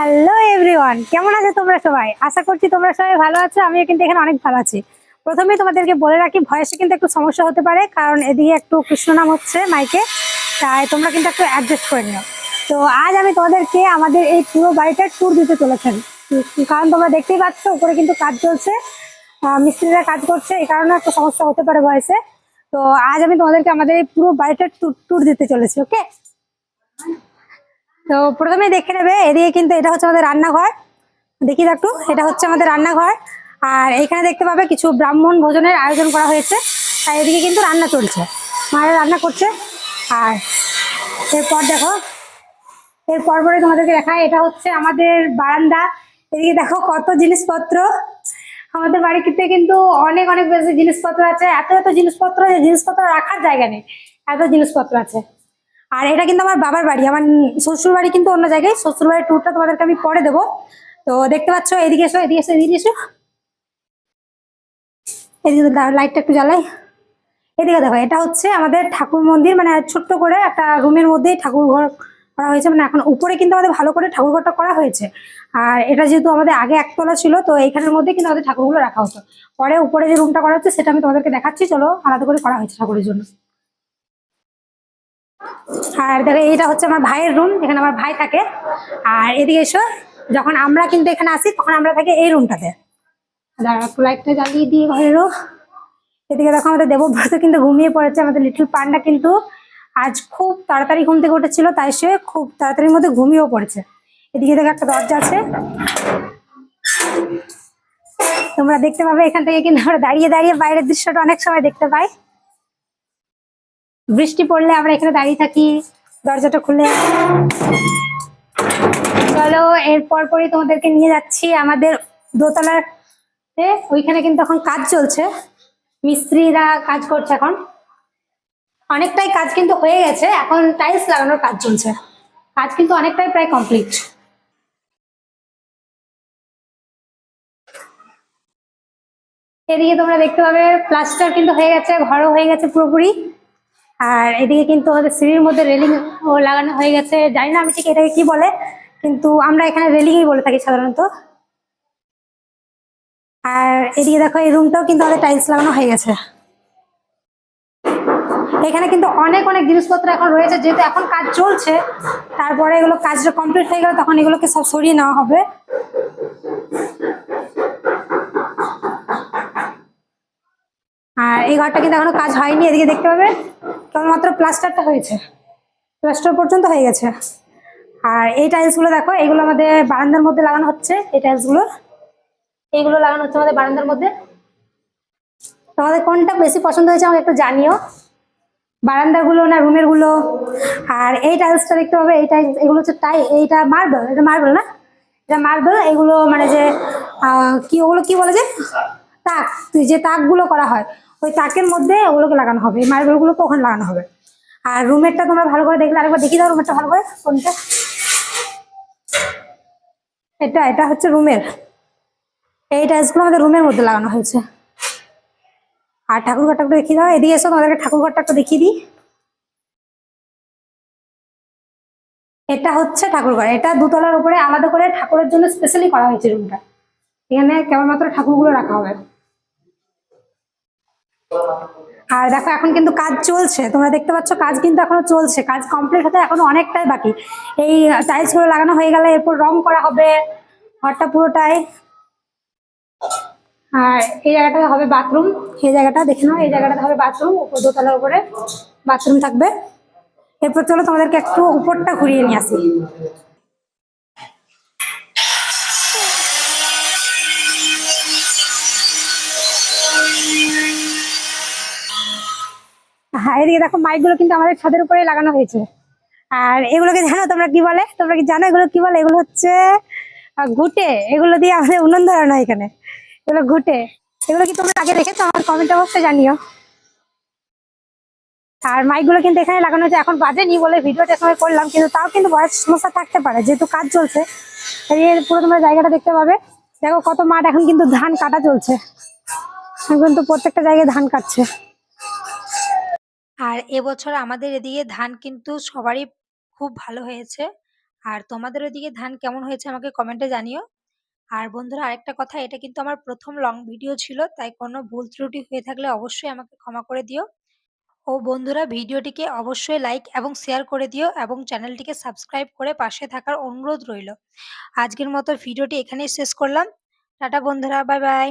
Hello everyone, কেমন আছো তোমরা সবাই? আশা করছি তোমরা সবাই ভালো আছো। আমিও কিন্তু এখানে অনেক ভালো আছি। প্রথমে তোমাদেরকে বলে রাখি, ভয়েসে কিন্তু একটু সমস্যা হতে পারে, কারণ এদিকে একটু কৃষ্ণ নাম হচ্ছে মাইকে, তাই তোমরা কিন্তু একটু অ্যাডজাস্ট করে নিও। তো আজ আমি তোমাদেরকে আমাদের এই পুরো বাড়িটার ট্যুর দিতে চলেছেন, কারণ তোমরা দেখতেই পাচ্ছ উপরে কিন্তু কাজ চলছে, মিস্ত্রিরা কাজ করছে, এই কারণে একটু সমস্যা হতে পারে ভয়েসে। তো আজ আমি তোমাদেরকে আমাদের এই পুরো বাড়িটার ট্যুর দিতে চলেছি। ওকে, তো প্রথমে দেখে নেবে এদিকে কিন্তু এটা হচ্ছে আমাদের রান্নাঘর। দেখি একটু, এটা হচ্ছে আমাদের রান্নাঘর। আর এখানে দেখতে পাবে কিছু ব্রাহ্মণ ভোজনের আয়োজন করা হয়েছে, তাই এদিকে কিন্তু রান্না চলছে, মায়েরা রান্না করছে। আর এরপর দেখো, এরপর পরে তোমাদেরকে দেখায়, এটা হচ্ছে আমাদের বারান্দা। এদিকে দেখো কত জিনিসপত্র। আমাদের বাড়িতে কিন্তু অনেক অনেক বেশি জিনিসপত্র আছে, এত এত জিনিসপত্র যে জিনিসপত্র রাখার জায়গা নেই, এত জিনিসপত্র আছে। আর এটা কিন্তু আমার বাবার বাড়ি, আমার শ্বশুর বাড়ি কিন্তু অন্য জায়গায়। শ্বশুর বাড়ির ট্যুরটা তোমাদেরকে আমি পরে দেবো। তো দেখতে পাচ্ছ, এদিকে এসো, এদিকে এসো, এদিকে এসো, এদিকে লাইটটা একটু জ্বালাই। এদিকে দেখো, এটা হচ্ছে আমাদের ঠাকুর মন্দির, মানে ছোট্ট করে একটা রুমের মধ্যেই ঠাকুর ঘর করা হয়েছে। মানে এখন উপরে কিন্তু আমাদের ভালো করে ঠাকুর ঘরটা করা হয়েছে। আর এটা যেহেতু আমাদের আগে একতলা ছিল, তো এইখানের মধ্যে কিন্তু আমাদের ঠাকুরগুলো রাখা হতো। পরে উপরে যে রুমটা করা হচ্ছে সেটা আমি তোমাদেরকে দেখাচ্ছি, চলো। আলাদা করে করা হয়েছে ঠাকুরের জন্য। আর দেখো, এইটা হচ্ছে আমার ভাইয়ের রুম, এখানে আমার ভাই থাকে। আর এদিকে এসো, যখন আমরা কিন্তু এখানে আসি তখন আমরা থাকি এই রুমটাতে। দাঁড়া, একটু লাইটটা জ্বালিয়ে দিই ঘরেরও। এদিকে দেখো, আমাদের দেবব্রত কিন্তু ঘুমিয়ে পড়েছে। আমাদের লিটল পান্ডা কিন্তু আজ খুব তাড়াতাড়ি ঘুম থেকে উঠেছিল, তাই সে খুব তাড়াতাড়ির মধ্যে ঘুমিয়েও পড়েছে। এদিকে দেখো, একটা দরজা আছে, তোমরা দেখতে পাবে। এখান থেকে কিন্তু আমরা দাঁড়িয়ে দাঁড়িয়ে বাইরের দৃশ্যটা অনেক সময় দেখতে পাই। বৃষ্টি পড়লে আমরা এখানে দাঁড়িয়ে থাকি, দরজাটা খুলে। চলো, এরপর পরই তোমাদেরকে নিয়ে যাচ্ছি আমাদের দোতলার। ওইখানে কিন্তু এখন কাজ চলছে, মিস্ত্রিরা কাজ করছে। এখন অনেকটাই কাজ কিন্তু হয়ে গেছে, এখন টাইলস লাগানোর কাজ চলছে। কাজ কিন্তু অনেকটাই প্রায় কমপ্লিট। এদিকে তোমরা দেখতে পাবে প্লাস্টার কিন্তু হয়ে গেছে, ঘরও হয়ে গেছে পুরোপুরি। আর এদিকে কিন্তু আমাদের সিঁড়ির মধ্যে রেলিং ও লাগানো হয়ে গেছে। জানি না আমি ঠিক এটাকে কি বলে, কিন্তু আমরা এখানে রেলিংই বলে থাকি সাধারণত। আর এদিকে দেখো, এই রুমটাও কিন্তু আমাদের টাইলস লাগানো হয়ে গেছে। এখানে কিন্তু অনেক অনেক জিনিসপত্র এখন রয়েছে, যেহেতু এখন কাজ চলছে। তারপরে এগুলো কাজটা কমপ্লিট হয়ে গেলে তখন এগুলোকে সব সরিয়ে নেওয়া হবে। আর এই ঘরটা কিন্তু এখনো কাজ হয়নি, এদিকে দেখতে পাবে কেবলমাত্র প্লাস্টারটা হয়েছে, প্লাস্টার পর্যন্ত হয়ে গেছে। আর এই টাইলস গুলো দেখো, এগুলো আমাদের বারান্দার মধ্যে লাগানো হচ্ছে। এই টাইলস গুলো, এইগুলো লাগানো হচ্ছে আমাদের বারান্দার মধ্যে। তোমাদের কোনটা বেশি পছন্দ হয়েছে আমাকে একটু জানিও, বারান্দার গুলো না রুমের গুলো। আর এই টাইলসটা দেখতে পাবে, এই টাইলস, এগুলো হচ্ছে এইটা মার্বেল, এটা মার্বেল না, এটা মার্বেল। এগুলো মানে যে কি, ওগুলো কি বলে যে তাক, যে তাকগুলো করা হয়, ওই তাকের মধ্যে ওগুলোকে লাগানো হবে, এই মার্বেল গুলোকে ওখানে লাগানো হবে। আর রুমেরটা তোমরা ভালো করে দেখলে আরেকবার দেখিয়ে দাও, রুমেরটা ভালো করে কোনটা। এটা এটা হচ্ছে রুমের, এই টাইলসগুলো আমাদের রুমের মধ্যে লাগানো হয়েছে। আর ঠাকুর ঘরটা একটু দেখিয়ে দাও, এদিকে এসো, তোমাদেরকে ঠাকুর ঘরটা একটু দেখিয়ে দিই। এটা হচ্ছে ঠাকুর ঘর, এটা দুতলার উপরে আলাদা করে ঠাকুরের জন্য স্পেশালি করা হয়েছে রুমটা। এখানে কেবলমাত্র ঠাকুরগুলো রাখা হবে। আর দেখো, এখন কিন্তু কাজ চলছে, তোমরা দেখতে পাচ্ছ কাজ কিন্তু এখনো চলছে, কাজ কমপ্লিট হতে এখনো অনেকটাই বাকি। এই টাইলস গুলো লাগানো হয়ে গেলে এরপর রং করা হবে ঘরটা পুরোটাই। আর এই জায়গাটা হবে বাথরুম, এই জায়গাটা দেখে নাও, এই জায়গাটা হবে বাথরুম, উপর দোতলার উপরে বাথরুম থাকবে। এরপর চলো তোমাদেরকে একটু উপরটা ঘুরিয়ে নিয়ে আসি। হ্যাঁ, এদিকে দেখো, মাইক গুলো কিন্তু আমাদের ছাদের উপরে লাগানো হয়েছে। আর এগুলোকে জানো তোমরা কি বলে? তোমরা কি জানো এগুলো কি বলে? এগুলো হচ্ছে ঘুটে, এগুলো দিয়ে আমাদের উনুন ধরানো হয় এখানে, এগুলো ঘুটে। এগুলো কি তোমরা আগে দেখেছো? আমার কমেন্ট অবশ্যই জানিও। আর মাইক গুলো কিন্তু এখানে লাগানো হয়েছে, এখন বাজেনি বলে ভিডিওটা সময় করলাম, কিন্তু তাও কিন্তু বয়স সমস্যা থাকতে পারে যেহেতু কাজ চলছে। এর পুরো তোমরা জায়গাটা দেখতে পাবে। দেখো কত মাঠ, এখন কিন্তু ধান কাটা চলছে, এখন কিন্তু প্রত্যেকটা জায়গায় ধান কাটছে। আর এবছর আমাদের এদিকে ধান কিন্তু সবারই খুব ভালো হয়েছে। আর তোমাদের ওইদিকে ধান কেমন হয়েছে আমাকে কমেন্টে জানিও। আর বন্ধুরা আরেকটা কথা, এটা কিন্তু আমার প্রথম লং ভিডিও ছিল, তাই কোনো ভুল ত্রুটি হয়ে থাকলে অবশ্যই আমাকে ক্ষমা করে দিও। ও বন্ধুরা ভিডিওটিকে অবশ্যই লাইক এবং শেয়ার করে দিও এবং চ্যানেলটিকে সাবস্ক্রাইব করে পাশে থাকার অনুরোধ রইল। আজকের মতো ভিডিওটি এখানেই শেষ করলাম। টাটা বন্ধুরা, বাই বাই।